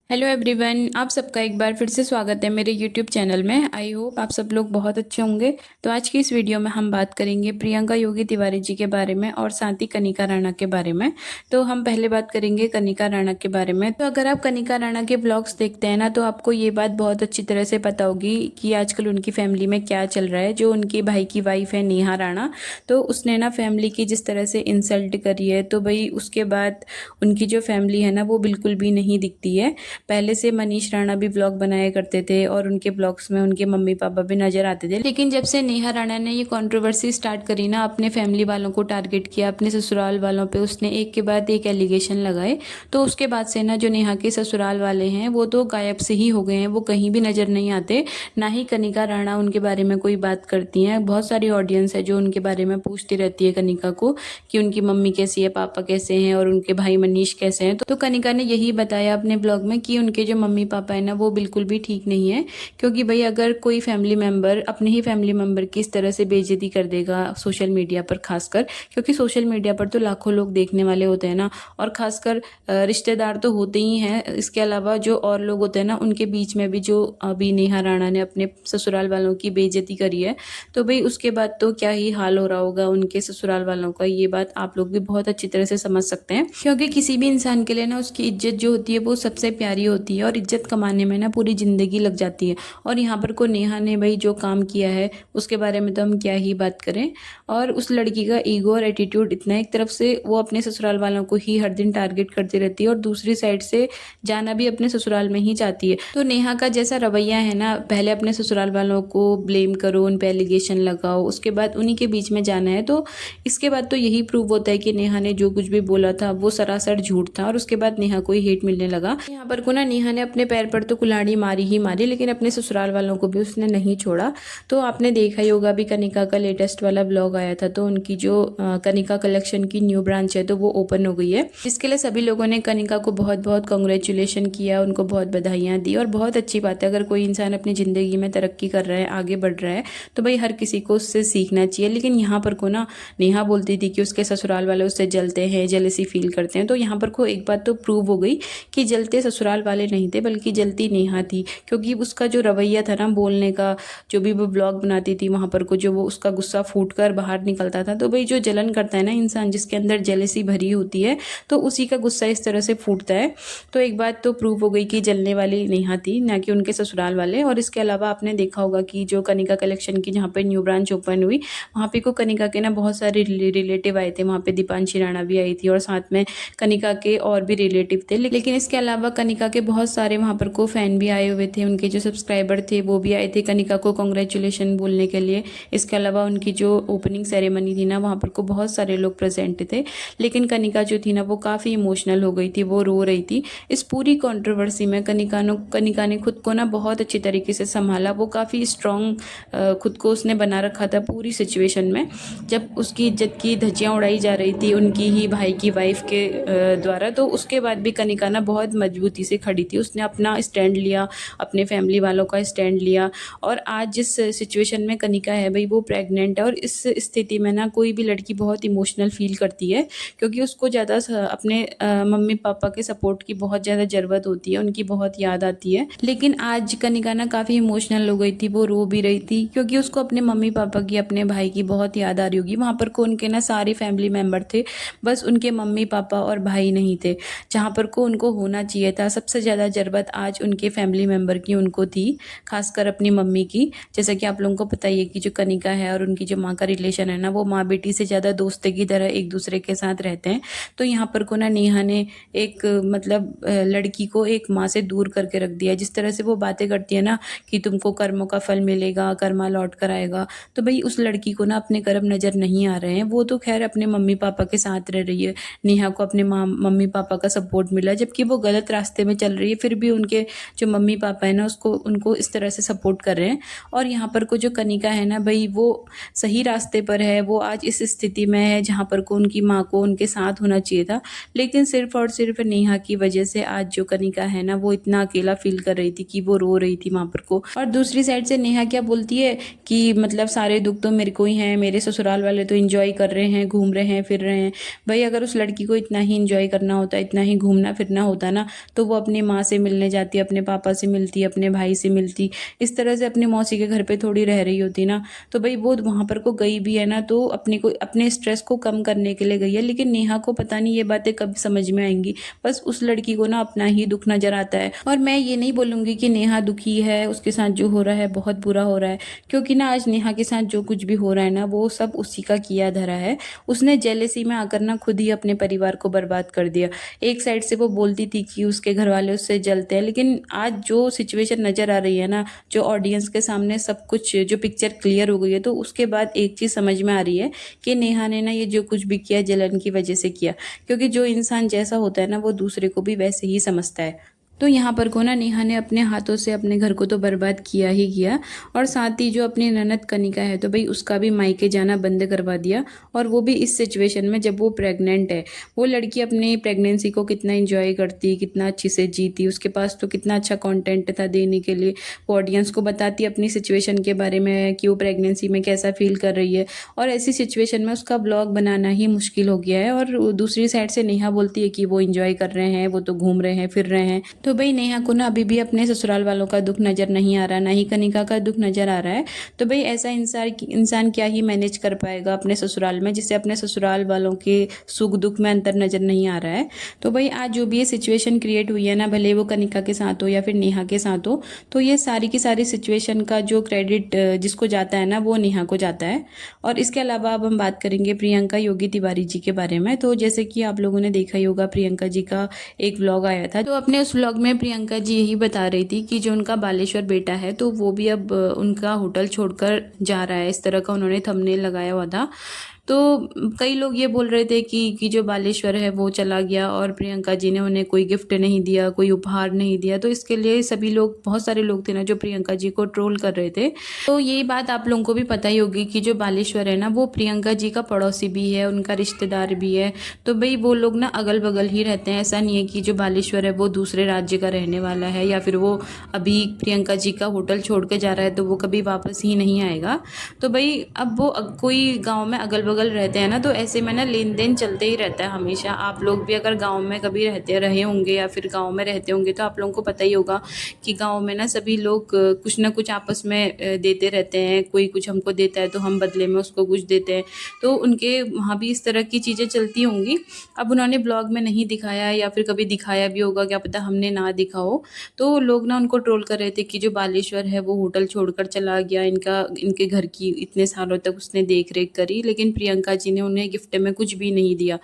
Hello everyone, आप सबका एक बार फिर से स्वागत है मेरे यूट्यूब चैनल में। आई होप आप सब लोग बहुत अच्छे होंगे। तो आज की इस वीडियो में हम बात करेंगे प्रियंका योगी तिवारी जी के बारे में और साथ ही कनिका राणा के बारे में। तो हम पहले बात करेंगे कनिका राणा के बारे में। तो अगर आप कनिका राणा के ब्लॉग्स देखते हैं ना, तो आपको ये बात बहुत अच्छी तरह से पता होगी कि आजकल उनकी फैमिली में क्या चल रहा है। जो उनकी भाई की वाइफ है नेहा राणा, तो उसने ना फैमिली की जिस तरह से इंसल्ट करी है, तो भाई उसके बाद उनकी जो फैमिली है ना वो बिल्कुल भी नहीं दिखती है। पहले से मनीष राणा भी ब्लॉग बनाया करते थे और उनके ब्लॉग्स में उनके मम्मी पापा भी नजर आते थे। लेकिन जब से नेहा राणा ने ये कंट्रोवर्सी स्टार्ट करी ना, अपने फैमिली वालों को टारगेट किया, अपने ससुराल वालों पे उसने एक के बाद एक एलिगेशन लगाए, तो उसके बाद से ना जो नेहा के ससुराल वाले हैं वो तो गायब से ही हो गए हैं। वो कहीं भी नजर नहीं आते, ना ही कनिका राणा उनके बारे में कोई बात करती हैं। बहुत सारी ऑडियंस है जो उनके बारे में पूछती रहती है कनिका को कि उनकी मम्मी कैसी है, पापा कैसे हैं और उनके भाई मनीष कैसे हैं। तो कनिका ने यही बताया अपने ब्लॉग में कि उनके जो मम्मी पापा है ना वो बिल्कुल भी ठीक नहीं है। क्योंकि भाई अगर कोई फैमिली मेंबर अपने ही फैमिली मेंबर की इस तरह से बेइज्जती कर देगा सोशल मीडिया पर, खासकर क्योंकि सोशल मीडिया पर तो लाखों लोग देखने वाले होते हैं ना, और खासकर रिश्तेदार तो होते ही हैं, इसके अलावा जो और लोग होते हैं ना उनके बीच में भी जो अभी नेहा राणा ने अपने ससुराल वालों की बेइज्जती करी है, तो भाई उसके बाद तो क्या ही हाल हो रहा होगा उनके ससुराल वालों का। ये बात आप लोग भी बहुत अच्छी तरह से समझ सकते हैं, क्योंकि किसी भी इंसान के लिए ना उसकी इज्जत जो होती है वो सबसे प्यारी होती है और इज्जत कमाने में ना पूरी जिंदगी लग जाती है। और यहाँ पर को नेहा ने भाई जो काम किया है उसके बारे में तो हम क्या ही बात करें। और उस लड़की का ईगो और एटीट्यूड इतना, एक तरफ से वो अपने ससुराल वालों को ही हर दिन टारगेट करती रहती है और दूसरी साइड से जाना भी अपने ससुराल में ही चाहती है। तो नेहा का जैसा रवैया है ना, पहले अपने ससुराल वालों को ब्लेम करो, उन पे एलिगेशन लगाओ, उसके बाद उन्हीं के बीच में जाना है, तो इसके बाद तो यही प्रूव होता है कि नेहा ने जो कुछ भी बोला था वो सरासर झूठ था और उसके बाद नेहा को ही हेट मिलने लगा। यहाँ पर को ना नेहा ने अपने पैर पर तो कुल्हाड़ी मारी ही मारी, लेकिन अपने ससुराल वालों को भी उसने नहीं छोड़ा। तो आपने देखा ही होगा, अभी कनिका का लेटेस्ट वाला ब्लॉग आया था, तो उनकी जो कनिका कलेक्शन की न्यू ब्रांच है तो वो ओपन हो गई है, जिसके लिए सभी लोगों ने कनिका को बहुत बहुत कॉन्ग्रेचुलेशन किया, उनको बहुत बधाइयाँ दी। और बहुत अच्छी बात है, अगर कोई इंसान अपनी ज़िंदगी में तरक्की कर रहा है, आगे बढ़ रहा है, तो भाई हर किसी को उससे सीखना चाहिए। लेकिन यहाँ पर को ना नेहा बोलती थी कि उसके ससुराल वाले उससे जलते हैं, जेलसी फील करते हैं। तो यहाँ पर को एक बात तो प्रूव हो गई कि जलते ससुराल वाले नहीं थे बल्कि जलती नेहा थी, क्योंकि उसका जो रवैया था ना बोलने का, जो भी वो ब्लॉग बनाती थी वहाँ पर को जो वो उसका गुस्सा फूट कर बाहर निकलता था। तो भाई जो जलन करता है ना इंसान, जिसके अंदर जेलसी भरी होती है, तो उसी का गुस्सा इस तरह से फूटता है। तो एक बात तो प्रूव हो गई कि जलने वाली नेहा थी, ना कि उनके ससुराल वाले। और इसके अलावा आपने देखा होगा कि जो कनिका कलेक्शन की जहाँ पे न्यू ब्रांच ओपन हुई, वहाँ पे को कनिका के ना बहुत सारे रिलेटिव आए थे। वहाँ पे दीपांशी राणा भी आई थी और साथ में कनिका के और भी रिलेटिव थे। लेकिन इसके अलावा कनिका के बहुत सारे वहाँ पर को फैन भी आए हुए थे, उनके जो सब्सक्राइबर थे वो भी आए थे कनिका को कॉन्ग्रेचुलेशन बोलने के लिए। इसके अलावा उनकी जो ओपनिंग सेरेमनी थी ना, वहाँ पर को बहुत सारे लोग प्रेजेंट थे। लेकिन कनिका जो थी ना वो काफ़ी इमोशनल हो गई थी, वो रो रही थी। इस पूरी कंट्रोवर्सी में कनिका ने खुद को ना बहुत अच्छी तरीके से संभाला। वो काफ़ी स्ट्रॉन्ग खुद को उसने बना रखा था पूरी सिचुएशन में। जब उसकी इज्जत की धज्जियाँ उड़ाई जा रही थी उनकी ही भाई की वाइफ के द्वारा, तो उसके बाद भी कनिका ना बहुत मजबूती से खड़ी थी। उसने अपना स्टैंड लिया, अपने फैमिली वालों का स्टैंड लिया। और आज जिस सिचुएशन में कनिका है भाई, वो प्रेग्नेंट है, और इस स्थिति में ना कोई भी लड़की बहुत इमोशनल फील करती है, क्योंकि उसको ज़्यादा अपने मम्मी पापा के सपोर्ट की बहुत ज़्यादा ज़रूरत होती है, उनकी बहुत याद आती है। लेकिन आज कनिका ना काफ़ी इमोशनल हो गई थी, वो रो भी रही थी, क्योंकि उसको अपने मम्मी पापा की, अपने भाई की बहुत याद आ रही होगी। वहाँ पर को उनके ना सारे फैमिली मेम्बर थे, बस उनके मम्मी पापा और भाई नहीं थे, जहाँ पर को उनको होना चाहिए था। सबसे ज़्यादा ज़रूरत आज उनके फैमिली मेम्बर की उनको थी, खासकर अपनी मम्मी की। जैसा कि आप लोगों को पता ही है कि जो कनिका है और उनकी जो माँ का रिलेशन है ना, वो माँ बेटी से ज़्यादा दोस्ती की तरह एक दूसरे के साथ रहते हैं। तो यहाँ पर को ना नेहा ने एक मतलब लड़की को एक माँ से दूर करके रख दिया। जिस तरह से वो बातें करती है ना कि तुमको कर्मों का फल मिलेगा, कर्मा लौट कर आएगा, तो भाई उस लड़की को ना अपने कर्म नज़र नहीं आ रहे हैं। वो तो खैर अपने मम्मी पापा के साथ रह रही है, नेहा को अपने मम्मी पापा का सपोर्ट मिला, जबकि वो गलत रास्ते में चल रही है, फिर भी उनके जो मम्मी पापा है ना उसको उनको इस तरह से सपोर्ट कर रहे हैं। और यहाँ पर को जो कनिका है ना भाई, वो सही रास्ते पर है, वो आज इस स्थिति में है जहाँ पर को उनकी माँ को उनके साथ होना चाहिए था। लेकिन सिर्फ और सिर्फ नेहा की वजह से आज जो कनिका है ना वो इतना अकेला फील कर रही थी कि वो रो रही थी वहाँ पर को। और दूसरी साइड से नेहा क्या बोलती है कि मतलब सारे दुख तो मेरे को ही हैं, मेरे ससुराल वाले तो इंजॉय कर रहे हैं, घूम रहे हैं, फिर रहे हैं। भाई अगर उस लड़की को इतना ही इंजॉय करना होता, इतना ही घूमना फिरना होता ना, तो वो वो अपनी माँ से मिलने जाती, अपने पापा से मिलती, अपने भाई से मिलती, इस तरह से अपनी मौसी के घर पे थोड़ी रह रही होती ना। तो भाई वो वहाँ पर को गई भी है ना, तो अपने स्ट्रेस को कम करने के लिए गई है। लेकिन नेहा को पता नहीं ये बातें कब समझ में आएंगी। बस उस लड़की को ना अपना ही दुख नजर आता है। और मैं ये नहीं बोलूँगी कि नेहा दुखी है, उसके साथ जो हो रहा है बहुत बुरा हो रहा है, क्योंकि ना आज नेहा के साथ जो कुछ भी हो रहा है ना, वो सब उसी का किया धरा है। उसने जेलेसी में आकर ना खुद ही अपने परिवार को बर्बाद कर दिया। एक साइड से वो बोलती थी कि उसके घर वाले उससे जलते हैं, लेकिन आज जो सिचुएशन नज़र आ रही है ना, जो ऑडियंस के सामने सब कुछ जो पिक्चर क्लियर हो गई है, तो उसके बाद एक चीज़ समझ में आ रही है कि नेहा ने ना ये जो कुछ भी किया जलन की वजह से किया, क्योंकि जो इंसान जैसा होता है ना, वो दूसरे को भी वैसे ही समझता है। तो यहाँ पर को ना नेहा ने अपने हाथों से अपने घर को तो बर्बाद किया ही किया, और साथ ही जो अपनी ननद कनिका है, तो भाई उसका भी मायके जाना बंद करवा दिया। और वो भी इस सिचुएशन में जब वो प्रेग्नेंट है। वो लड़की अपनी प्रेगनेंसी को कितना इंजॉय करती, कितना अच्छी से जीती, उसके पास तो कितना अच्छा कंटेंट था देने के लिए। वो ऑडियंस को बताती अपनी सिचुएशन के बारे में कि वो प्रेगनेंसी में कैसा फील कर रही है, और ऐसी सिचुएशन में उसका ब्लॉग बनाना ही मुश्किल हो गया है। और दूसरी साइड से नेहा बोलती है कि वो इंजॉय कर रहे हैं, वो तो घूम रहे हैं, फिर रहे हैं। तो भाई नेहा को ना अभी भी अपने ससुराल वालों का दुख नज़र नहीं आ रहा, ना ही कनिका का दुख नज़र आ रहा है। तो भाई ऐसा इंसान क्या ही मैनेज कर पाएगा अपने ससुराल में, जिससे अपने ससुराल वालों के सुख दुख में अंतर नज़र नहीं आ रहा है। तो भाई आज जो भी ये सिचुएशन क्रिएट हुई है ना, भले वो कनिका के साथ हो या फिर नेहा के साथ हो, तो ये सारी की सारी सिचुएशन का जो क्रेडिट जिसको जाता है ना, वो नेहा को जाता है। और इसके अलावा अब हम बात करेंगे प्रियंका योगी तिवारी जी के बारे में। तो जैसे कि आप लोगों ने देखा ही होगा, प्रियंका जी का एक व्लॉग आया था, तो अपने उस व्लॉग में प्रियंका जी यही बता रही थी कि जो उनका बालेश्वर बेटा है, तो वो भी अब उनका होटल छोड़कर जा रहा है। इस तरह का उन्होंने थंबनेल लगाया हुआ था। तो कई लोग ये बोल रहे थे कि जो बालेश्वर है वो चला गया और प्रियंका जी ने उन्हें कोई गिफ्ट नहीं दिया, कोई उपहार नहीं दिया। तो इसके लिए सभी लोग, बहुत सारे लोग थे ना जो प्रियंका जी को ट्रोल कर रहे थे। तो यही बात आप लोगों को भी पता ही होगी कि जो बालेश्वर है ना, वो प्रियंका जी का पड़ोसी भी है, उनका रिश्तेदार भी है। तो भाई वो लोग ना अगल बगल ही रहते हैं। ऐसा नहीं है कि जो बालेश्वर है वो दूसरे राज्य का रहने वाला है, या फिर वो अभी प्रियंका जी का होटल छोड़ के जा रहा है तो वो कभी वापस ही नहीं आएगा। तो भाई अब वो कोई गाँव में अगल बगल रहते हैं ना, तो ऐसे में ना लेन देन चलते ही रहता है हमेशा। आप लोग भी अगर गांव में कभी रहे होंगे या फिर गांव में रहते होंगे, तो आप लोगों को पता ही होगा कि गांव में ना सभी लोग कुछ ना कुछ आपस में देते रहते हैं। कोई कुछ हमको देता है तो हम बदले में उसको कुछ देते हैं। तो उनके वहाँ भी इस तरह की चीज़ें चलती होंगी। अब उन्होंने ब्लॉग में नहीं दिखाया, या फिर कभी दिखाया भी होगा, क्या पता हमने ना दिखा हो। तो लोग ना उनको ट्रोल कर रहे थे कि जो बालेश्वर है वो होटल छोड़कर चला गया, इनके घर की इतने सालों तक उसने देख रेख करी, लेकिन प्रियंका जी ने उन्हें गिफ्ट में कुछ भी नहीं दिया।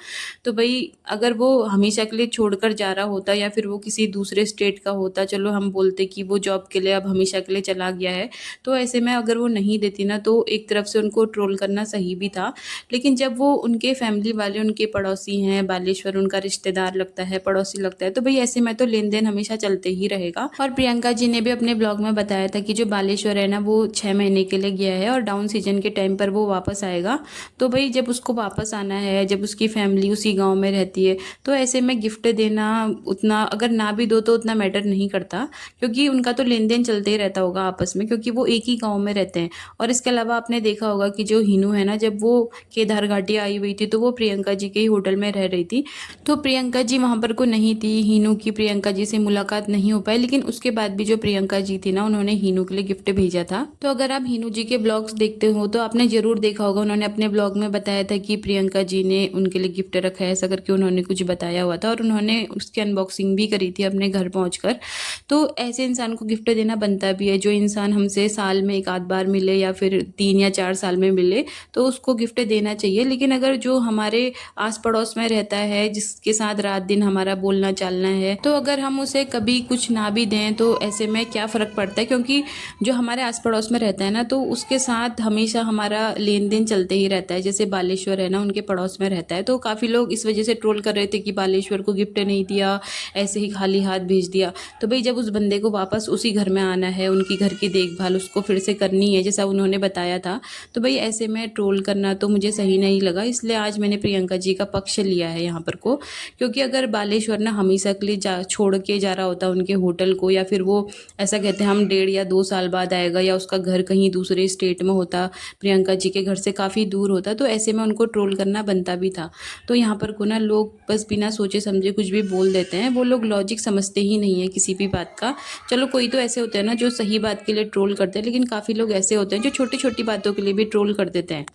तो भाई अगर वो हमेशा के लिए छोड़कर जा रहा होता, या फिर वो किसी दूसरे स्टेट का होता, चलो हम बोलते कि वो जॉब के लिए अब हमेशा के लिए चला गया है, तो ऐसे में अगर वो नहीं देती ना, तो एक तरफ से उनको ट्रोल करना सही भी था। लेकिन जब वो उनके फैमिली वाले उनके पड़ोसी हैं, बालेश्वर उनका रिश्तेदार लगता है, पड़ोसी लगता है, तो भाई ऐसे में तो लेन देन हमेशा चलते ही रहेगा। और प्रियंका जी ने भी अपने ब्लॉग में बताया था कि जो बालेश्वर है ना, वो 6 महीने के लिए गया है और डाउन सीजन के टाइम पर वो वापस आएगा। तो भाई जब उसको वापस आना है, जब उसकी फैमिली उसी गांव में रहती है, तो ऐसे में गिफ्ट देना उतना, अगर ना भी दो तो उतना मैटर नहीं करता, क्योंकि उनका तो लेन देन चलते ही रहता होगा आपस में, क्योंकि वो एक ही गांव में रहते हैं। और इसके अलावा आपने देखा होगा कि जो हीनू है ना, जब वो केदार घाटी आई हुई थी, तो वो प्रियंका जी के ही होटल में रह रही थी। तो प्रियंका जी वहाँ पर को नहीं थी, हीनू की प्रियंका जी से मुलाकात नहीं हो पाई। लेकिन उसके बाद भी जो प्रियंका जी थी ना, उन्होंने हीनू के लिए गिफ्ट भेजा था। तो अगर आप हीनू जी के ब्लॉग्स देखते हो तो आपने जरूर देखा होगा, उन्होंने अपने ब्लॉग में बताया था कि प्रियंका जी ने उनके लिए गिफ्ट रखा है, ऐसा करके उन्होंने कुछ बताया हुआ था। और उन्होंने उसकी अनबॉक्सिंग भी करी थी अपने घर पहुंचकर। तो ऐसे इंसान को गिफ्ट देना बनता भी है। जो इंसान हमसे साल में एक आध बार मिले, या फिर 3 या 4 साल में मिले, तो उसको गिफ्ट देना चाहिए। लेकिन अगर जो हमारे आस पड़ोस में रहता है, जिसके साथ रात दिन हमारा बोलना चालना है, तो अगर हम उसे कभी कुछ ना भी दें तो ऐसे में क्या फ़र्क पड़ता है, क्योंकि जो हमारे आस पड़ोस में रहता है ना, तो उसके साथ हमेशा हमारा लेन देन चलते ही रहता है। जैसे बालेश्वर है ना, उनके पड़ोस में रहता है, तो काफ़ी लोग इस वजह से ट्रोल कर रहे थे कि बालेश्वर को गिफ्ट नहीं दिया, ऐसे ही खाली हाथ भेज दिया। तो भाई जब उस बंदे को वापस उसी घर में आना है, उनकी घर की देखभाल उसको फिर से करनी है जैसा उन्होंने बताया था, तो भाई ऐसे में ट्रोल करना तो मुझे सही नहीं लगा। इसलिए आज मैंने प्रियंका जी का पक्ष लिया है यहाँ पर को। क्योंकि अगर बालेश्वर ना हमेशा के लिए छोड़ के जा रहा होता उनके होटल को, या फिर वो ऐसा कहते हैं हम 1.5 या 2 साल बाद आएगा, या उसका घर कहीं दूसरे स्टेट में होता, प्रियंका जी के घर से काफ़ी दूर होता, था, तो ऐसे में उनको ट्रोल करना बनता भी था। तो यहाँ पर को ना लोग बस बिना सोचे समझे कुछ भी बोल देते हैं, वो लोग लॉजिक समझते ही नहीं है किसी भी बात का। चलो कोई तो ऐसे होते हैं ना जो सही बात के लिए ट्रोल करते हैं, लेकिन काफ़ी लोग ऐसे होते हैं जो छोटी छोटी बातों के लिए भी ट्रोल कर देते हैं।